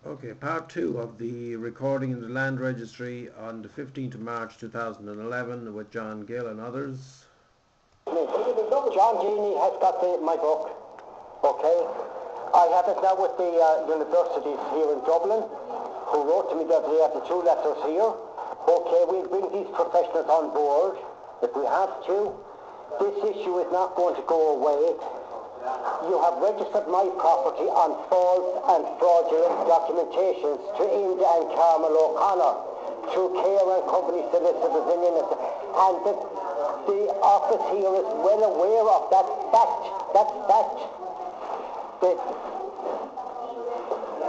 Okay, part two of the recording in the Land Registry on the 15th of March 2011 with John Gill and others. John Gini has got my book, okay? I have it now with the universities here in Dublin, who wrote to me that they have the two letters here. Okay, we'll bring these professionals on board if we have to. This issue is not going to go away. You have registered my property on false and fraudulent documentations to Inda and Carmel O'Connor through Care and Company solicitors in Innocent. And the office here is well aware of that fact.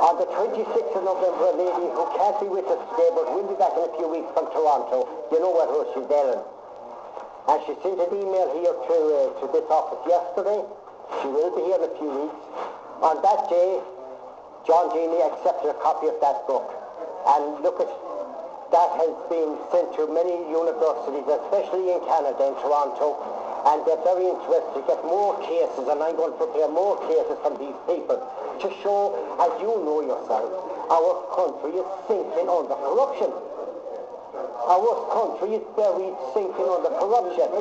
On the 26th of November, a lady who can't be with us today but will be back in a few weeks from Toronto, you know where she's Ellen. And she sent an email here to this office yesterday. She will be here in a few weeks. On that day, John Gini accepted a copy of that book. And look at that has been sent to many universities, especially in Canada, in Toronto, and they're very interested to get more cases, and I'm going to prepare more cases from these people to show, as you know yourself, our country is sinking under corruption. Our country is buried sinking under corruption.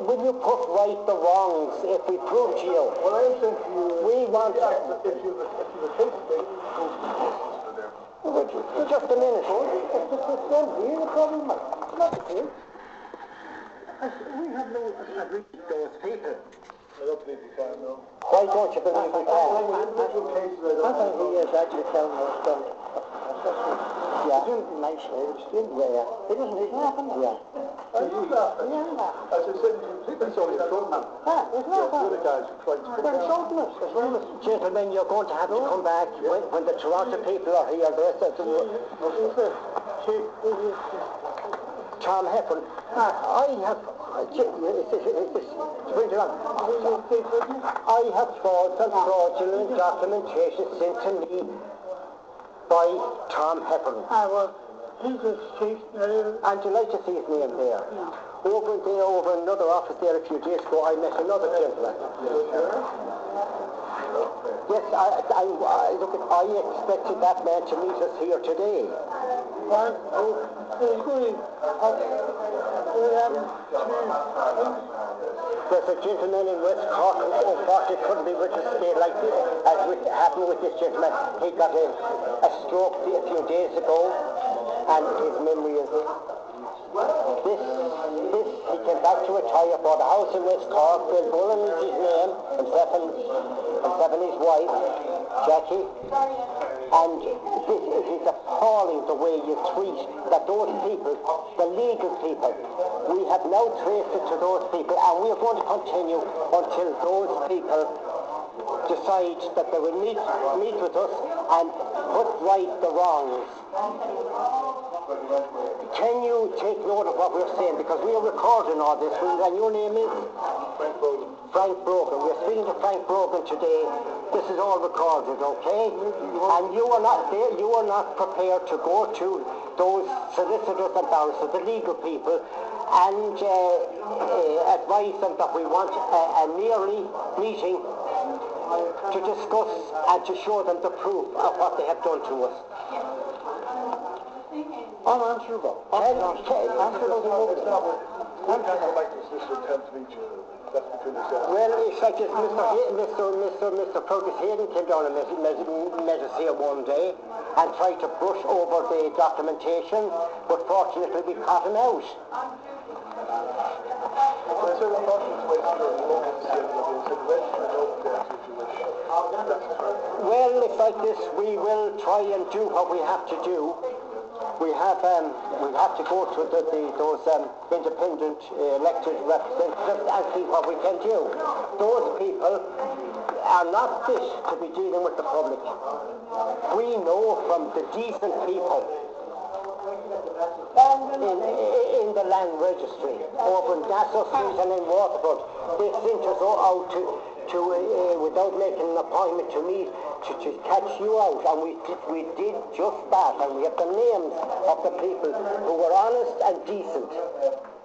Will you put right the wrongs if we prove to you? Well, I am saying to you, we want if you take just a minute. It's the problem. It's not the case. We have no agreement with those people. I don't believe we can, no. Why don't you believe we can? Individual cases, I don't think he is actually telling us that. Yeah. He's doing nicely, he's doing He doesn't, he's laughing. Yeah. He's laughing. Yeah. As I said, it's only a problem. He's laughing. The other guys are trying to They're insulting us as well as... Gentlemen, you're going to have to come back when the Toronto people are here. Tom Heffern. I have false and fraudulent documentation sent to me by Tom Heffern. He's a chief now. I'm delighted to see his name there. Over another office there a few days ago, I met another gentleman. Yes, I expected that man to meet us here today. There's a gentleman in West Cork who unfortunately couldn't be with us today, like as happened with this gentleman. He got a stroke a few days ago, and his memory is this. He came back to retire, bought a house in West Cork, Bill Bullen is his name, himself and his wife, Jackie. And it is appalling the way you treat that those people, the legal people, we have now traced it to those people, and we are going to continue until those people decide that they will meet with us and put right the wrongs. Can you take note of what we're saying? Because we are recording all this, and your name is? Frank Brogan. We're speaking to Frank Brogan today. This is all recorded, okay? And you are not there, you are not prepared to go to those solicitors and barristers, the legal people, and advise them that we want a nearly meeting to discuss and to show them the proof of what they have done to us. Unanswerable. Well, it's like this Mr. Curtis Hayden came down and met us here one day and tried to brush over the documentation, but fortunately we caught him out. Well, it's like this. We will try and do what we have to do. We have to go to those independent elected representatives and see what we can do. Those people are not fit to be dealing with the public. We know from the decent people in the land registry, over in Nassau Street and in Waterford, they sent us out to without making an appointment to meet, to catch you out, and we did just that, and we have the names of the people who were honest and decent.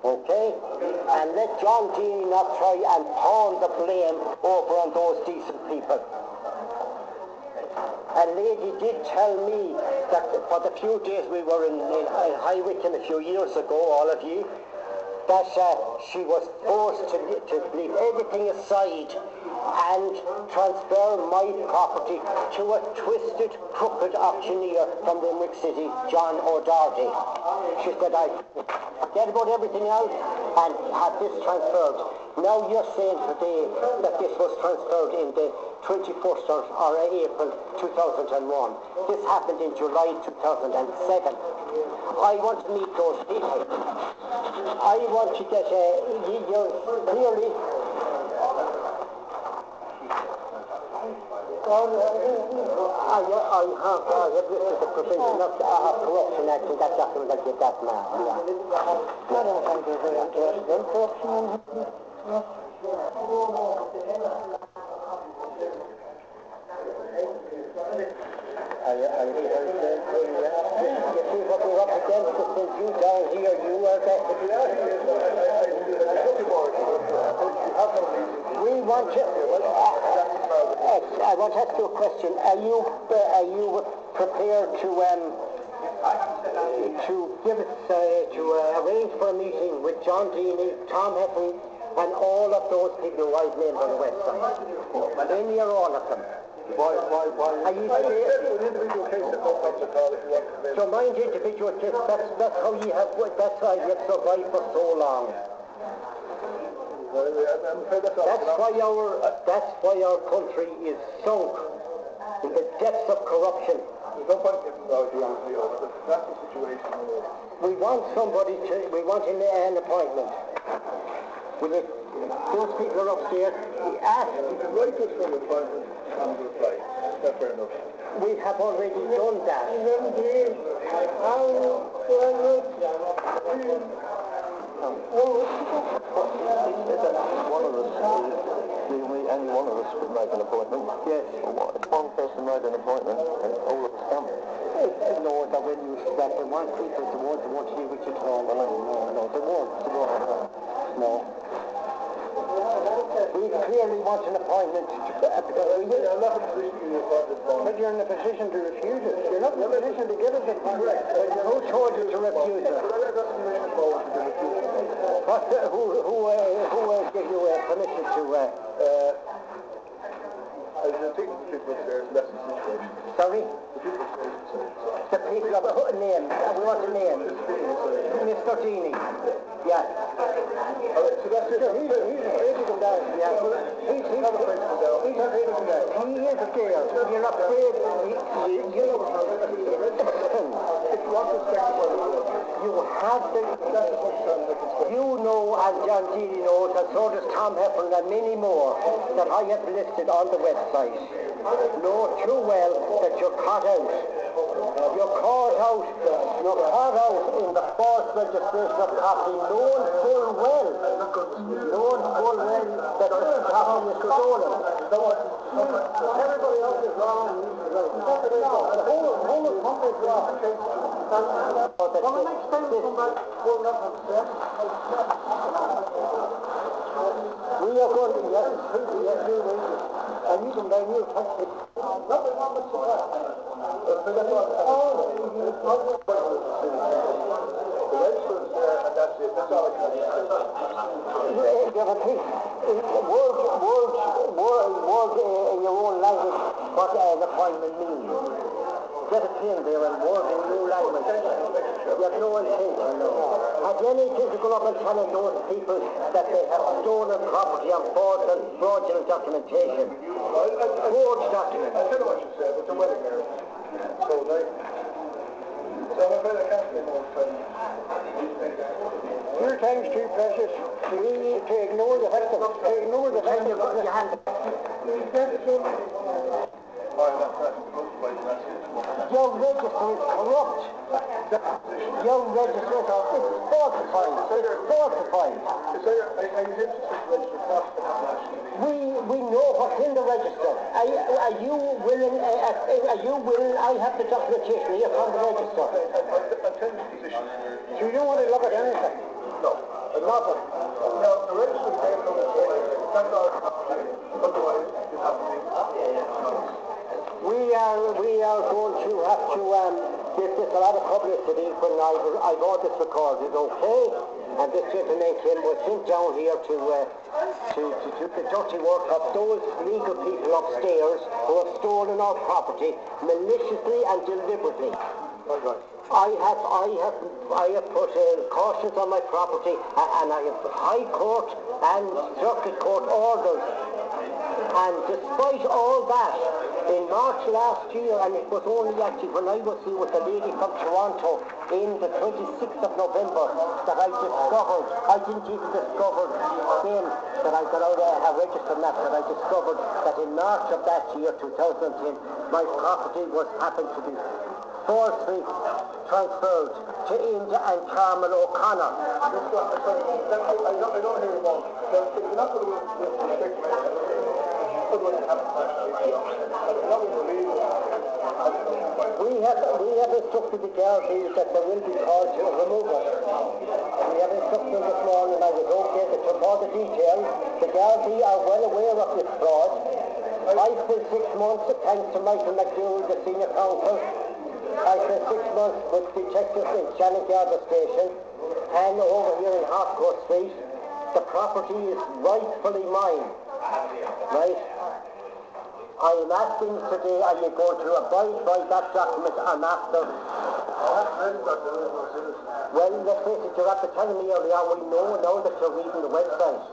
Okay? And let John Dean not try and pawn the blame over on those decent people. A lady did tell me that for the few days we were in High Wycombe a few years ago, all of you, that she was forced to leave everything aside and transfer my property to a twisted, crooked auctioneer from Limerick City, John O'Doherty. She said, I forget about everything else and have this transferred. Now you're saying today that this was transferred in the 21st or April 2001. This happened in July 2007. I want to meet those people. I want to get clearly. I have listed the Prevention of Corruption Act in that document. I'll give that now. You see what we're up against since you down here, you are the... We want to... I want to ask you a question. Are you prepared to give us, to arrange for a meeting with John Deany, Tom Heffern, and all of those people who I've named on the website? Any or all of them? Why? Are you an individual case that no problem at all if you want to... So mind individual case, that's how you have survived for so long. That's why our country is sunk in the depths of corruption. There's no point in getting over. That's the situation. We want an appointment. Those people are upstairs. You can write us for an appointment and reply. That's fair enough. We have already done that. Any one of us could make an appointment. Yes. If one person made an appointment, all of us come. No, that when you that the one people, the ones who want to hear what you're talking about. No, the ones. No. We clearly want an appointment because I'm not in a position to give you an appointment. But you're in a position to refuse it. You're not in a position to give us an appointment. Who told you to refuse it? Who gave you permission to... I think the people upstairs, that's the situation. Sorry? The people of names. We want a name. Mr. Deany. Yeah. So that's it. He's afraid to come down. Yeah. He's not afraid to come down. He's afraid to come down. He is scared. You're not afraid. You have to... You know, and John Deany knows, and so does Tom Heffern and many more, that I have listed on the website. Know too well that you're caught out. You're caught out in the false registration of property, knowing full well that the property is stolen. Everybody else is wrong. The whole country is wrong. Well, the next time we come back, we'll not have to. We are going to, yes, and you can buy new taxi. Nothing wrong with that. That's it. That's all I can word in your own language what an appointment means. Get a pen there and word in your language. You have no intention, no. Have you any intention to go up and telling those people that they have stolen property on false and fraudulent documentation? Forged documents. I don't know what you said, but the wedding there. So I'm afraid I can't get more time. Your time's too precious to ignore the fact that you got your hand. Your register is corrupt. Your register is falsified. We know what's in the register. Are you willing? I have the documentation here from the register. So you don't want to look at anything? No. Nothing. Now, the registry came from the that's all. Otherwise, you have to We are going to have to, there's a lot of publicity when I got this recorded, okay? And this gentleman was sent down here to do the dirty work of those legal people upstairs who have stolen our property maliciously and deliberately. I have put cautions on my property, and I have High Court and Circuit Court orders. And despite all that, in March last year, and it was only actually when I was here with the lady from Toronto in the 26th of November that I discovered, I didn't even discover then that I got out a register map, that I discovered that in March of that year, 2010, my property happened to be falsely transferred to India and Carmel O'Connor. I don't hear about it. You're not going to restrict me. We have instructed the Gardaí that there will be calls to remove us. We have instructed them this morning, and I was okay to took all the details. The Gardaí are well aware of this fraud. I spent 6 months, thanks to Michael McDougall, the senior counsel. I spent 6 months with detectives in Shannon Garda Station and over here in Harcourt Street. The property is rightfully mine. Right? I am asking today, are you going to abide by that document I'm after? Well, let's face it, you're after telling me earlier, we know now that you're reading the website.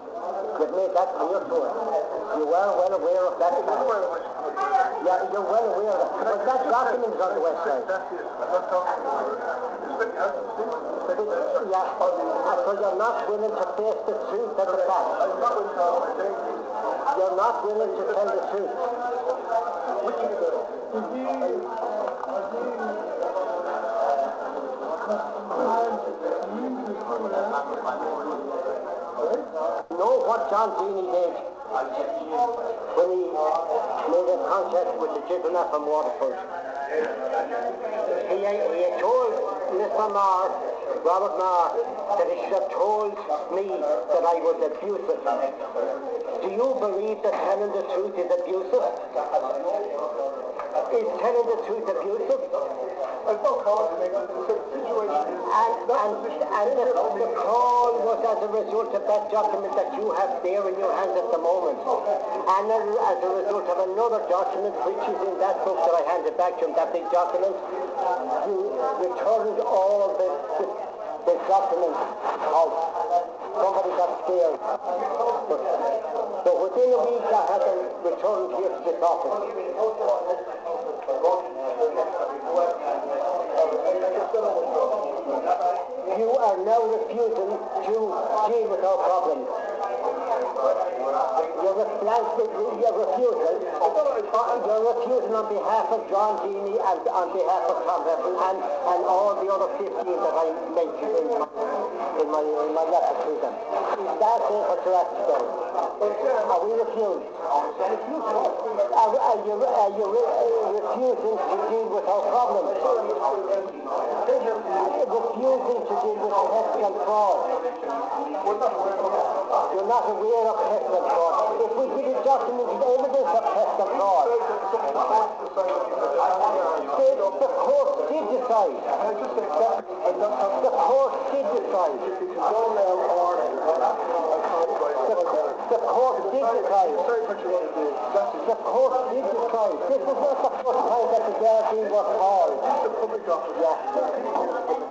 You've made that clear to us. You were well aware of that. Yeah, you're well aware of it. But that document is on the website. Yeah, so you're not willing to face the truth of the fact. You're not willing to tell the truth. Know what John Deany did when he made a contract with the gentleman from Waterford. He had told Mr. Marr, Robert Marr, that he should have told me that I was abusive. Do you believe that telling the truth is abusive? Is telling the truth abusive? There's no cause to make a situation. And the call was as a result of that document that you have there in your hands at the moment. And as a result of another document which is in that book that I handed back to him, that big document, you returned all the documents out. Somebody got scared. So within a week I had them returned here to this office. You are now refusing to deal with our problems. You're refusing on behalf of John Deany and on behalf of Tom Heffel and all the other 15 that I mentioned in my letter to them. Is that what you're asking for? Are we refused? Are you refusing to deal with our problems? Refusing to deal with theft and fraud. You're not aware of theft and fraud. If we give you documented evidence of theft and fraud, the court did decide. The court did decide. The court did decide. The court did decide. This is not the first time that the Gardaí were called. Yeah.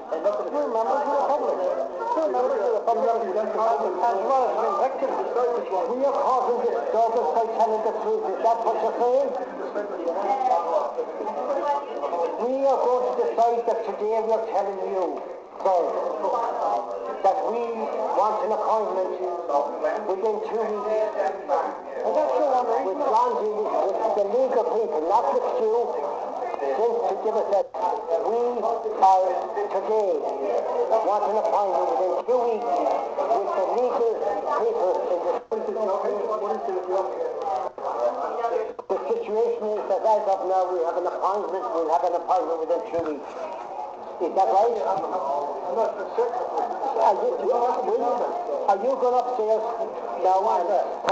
And look at the members of the public. As well as the victims. We are causing disturbance by telling the truth. Is that what you're saying? We are going to decide that today we are telling you, sir, that we want an appointment within 2 weeks. And that's the one with John Deany, with the legal people, not with you, to give us that we are today want an appointment within 2 weeks with the legal people in the situation is that as of now we'll have an appointment within 2 weeks. Is that right? not the second one. Are you going upstairs now and